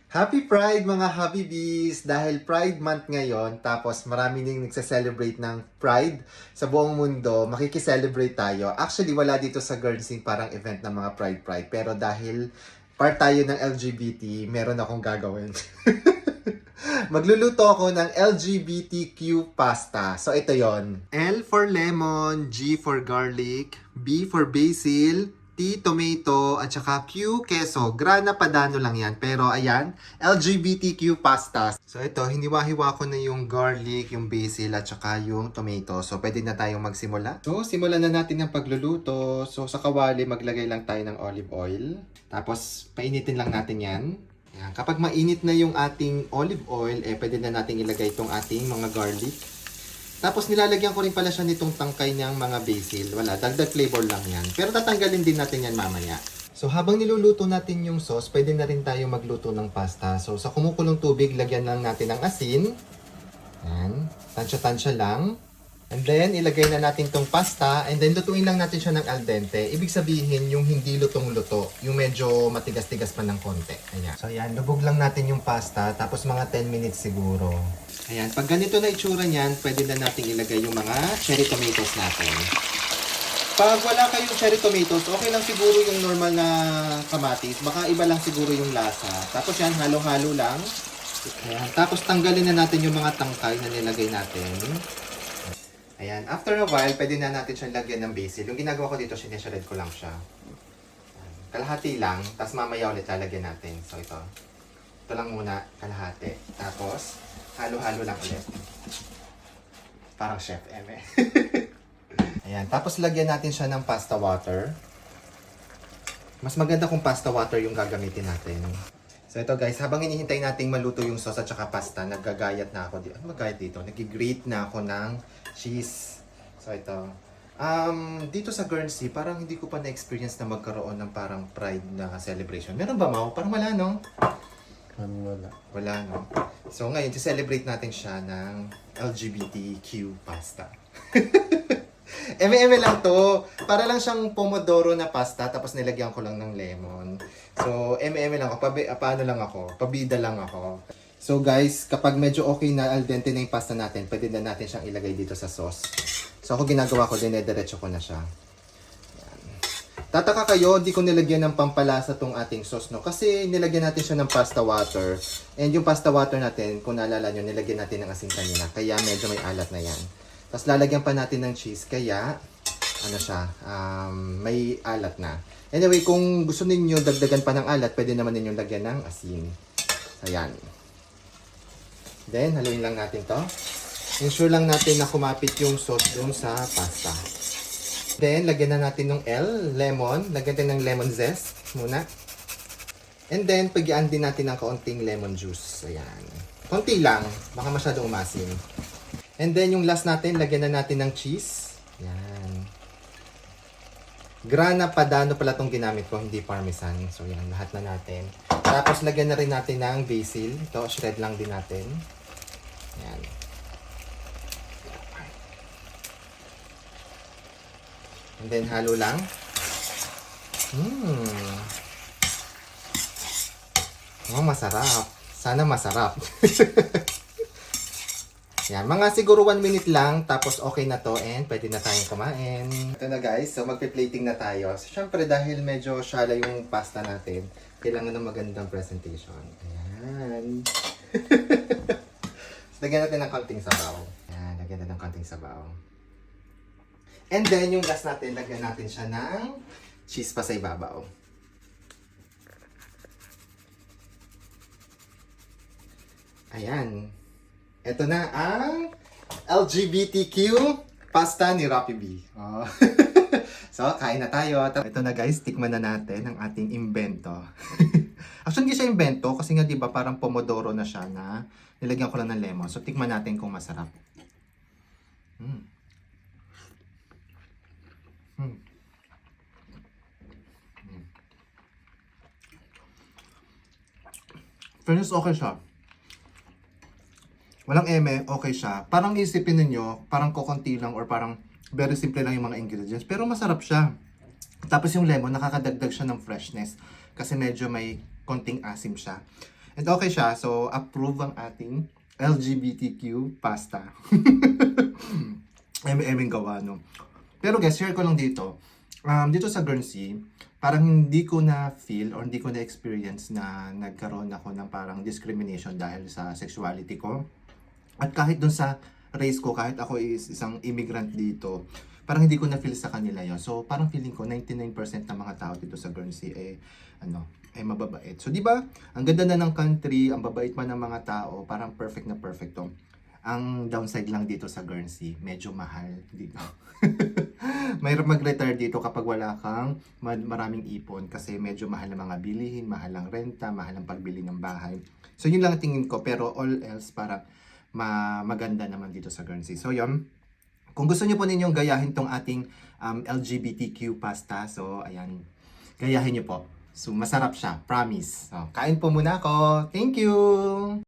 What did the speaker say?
Happy Pride mga Happy Bees! Dahil Pride Month ngayon, tapos marami nang nagse-celebrate ng Pride sa buong mundo, makikiselebrate tayo. Actually, wala dito sa Guernsey parang event ng mga Pride. Pero dahil part tayo ng LGBT, meron akong gagawin. Magluluto ako ng LGBTQ pasta. So ito yon. L for lemon, G for garlic, B for basil, T tomato, at saka Q queso. Grana padano lang yan. Pero ayan, LGBTQ pasta. So ito, hiniwa-hiwa ko na yung garlic, yung basil, at saka yung tomato. So pwede na tayong magsimula. So simulan na natin ang pagluluto. So sa kawali, maglagay lang tayo ng olive oil. Tapos painitin lang natin yan. Yan. Kapag mainit na yung ating olive oil, pwede na natin ilagay itong ating mga garlic. Tapos nilalagyan ko rin pala siya nitong tangkay ng mga basil. Wala, dagdag flavor lang yan. Pero tatanggalin din natin yan mamaya. So habang niluluto natin yung sauce, pwede na rin tayo magluto ng pasta. So sa kumukulong tubig, lagyan lang natin ng asin. Yan. Tansya-tansya lang. And then, ilagay na natin tong pasta. And then, lutuin lang natin siya ng al dente. Ibig sabihin, yung hindi lutong-luto. Yung medyo matigas-tigas pa ng konti. Ayan. So, ayan. Lubog lang natin yung pasta. Tapos, mga 10 minutes siguro. Ayan. Pag ganito na itsura niyan, pwede na natin ilagay yung mga cherry tomatoes natin. Pag wala kayong cherry tomatoes, okay lang siguro yung normal na kamatis. Baka iba lang siguro yung lasa. Tapos, yan. Halo-halo lang. Ayan. Tapos, tanggalin na natin yung mga tangkay na nilagay natin. Ayan. After a while, pwede na natin siyang lagyan ng basil. Yung ginagawa ko dito, sineshred ko lang siya. Ayan. Kalahati lang, tapos mamaya ulit lalagyan natin. So ito. Ito lang muna, kalahati. Tapos, halo-halo lang ulit. Parang Chef Eme. Ayan. Tapos lagyan natin siya ng pasta water. Mas maganda kung pasta water yung gagamitin natin. So ito guys, habang hinihintay nating maluto yung sauce at saka pasta, naggagayat na ako dito. Ano magayat dito? Nag-grate na ako ng cheese. So ito. Dito sa Guernsey, parang hindi ko pa na-experience na magkaroon ng parang pride na celebration. Meron ba, Mau? Parang wala, no? Wala. Wala, no? So ngayon, celebrate natin siya ng LGBTQ pasta. Eme-eme lang to. Para lang siyang pomodoro na pasta, tapos nilagyan ko lang ng lemon. So, eme-eme lang ako. Paano lang ako? Pabida lang ako. So guys, kapag medyo okay na al dente na yung pasta natin, pwede na natin siyang ilagay dito sa sauce. So ako ginagawa ko, dinediretso ko na siya. Yan. Tataka kayo, hindi ko nilagyan ng pampalasa tong ating sauce, no? Kasi nilagyan natin siya ng pasta water. And yung pasta water natin, kung naalala nyo, nilagyan natin ng asin kanina. Kaya medyo may alat na yan. Tapos lalagyan pa natin ng cheese, kaya ano siya, may alat na. Anyway, kung gusto ninyo dagdagan pa ng alat, pwede naman ninyong lagyan ng asin. Ayan. Then, haluin lang natin to. Ensure lang natin na kumapit yung sauce dun sa pasta. Then, lagyan na natin ng lemon. Lagyan natin ng lemon zest muna. And then, pagyan din natin ng kaunting lemon juice. Ayan. Konti lang. Baka masyadong umasim. And then, yung last natin, lagyan na natin ng cheese. Ayan. Grana padano pala itong ginamit ko, hindi parmesan. So, yan. Lahat na natin. Tapos, lagyan na rin natin ng basil. Ito, shred lang din natin. Ayan. And then, halo lang. Oh, masarap. Sana masarap. Yan, mga siguro 1 minute lang, tapos okay na to and pwede na tayong kumain. Ito na guys, so magpe-plating na tayo. So, syempre dahil medyo shala yung pasta natin, kailangan ng magandang presentation. Ayan. So, lagyan natin ng konting sabaw. Ayan, lagyan natin ng konting sabaw. And then, yung last natin, lagyan natin siya ng cheese pa sa ibabaw. Ayan. Ito na ang LGBTQ pasta ni Rocky B. Oh. So, kain na tayo. Ito na guys, tikman na natin ang ating imbento. Actually, hindi siya imbento kasi nga 'di ba parang pomodoro na siya na nilagyan ko lang ng lemon. So, tikman natin kung masarap. Fairness, okay siya. Walang eme, okay siya. Parang isipin ninyo, parang kokonti lang or parang very simple lang yung mga ingredients. Pero masarap siya. Tapos yung lemon, nakakadagdag siya ng freshness. Kasi medyo may konting asim siya. And okay siya. So, approve ang ating LGBTQ pasta. Eming gawa, no? Pero guys, share ko lang dito. Dito sa Guernsey, parang hindi ko na feel or hindi ko na experience na nagkaroon ako ng parang discrimination dahil sa sexuality ko. At kahit dun sa race ko, kahit ako is isang immigrant dito, parang hindi ko na feel sa kanila yon. So, parang feeling ko 99% ng mga tao dito sa Guernsey mababait. So, di ba? Ang ganda na ng country, ang babait pa ng mga tao, parang perfect na perfecto. Ang downside lang dito sa Guernsey, medyo mahal dito. Mahirap mag-retire dito kapag wala kang maraming ipon kasi medyo mahal ang mga bilihin, mahal ang renta, mahal ang pagbili ng bahay. So, yun lang ang tingin ko. Pero all else, parang maganda naman dito sa Guernsey. So, yun. Kung gusto niyo po ninyong gayahin tong ating LGBTQ pasta, so, ayan, gayahin niyo po. So, masarap siya. Promise. So, kain po muna ako. Thank you!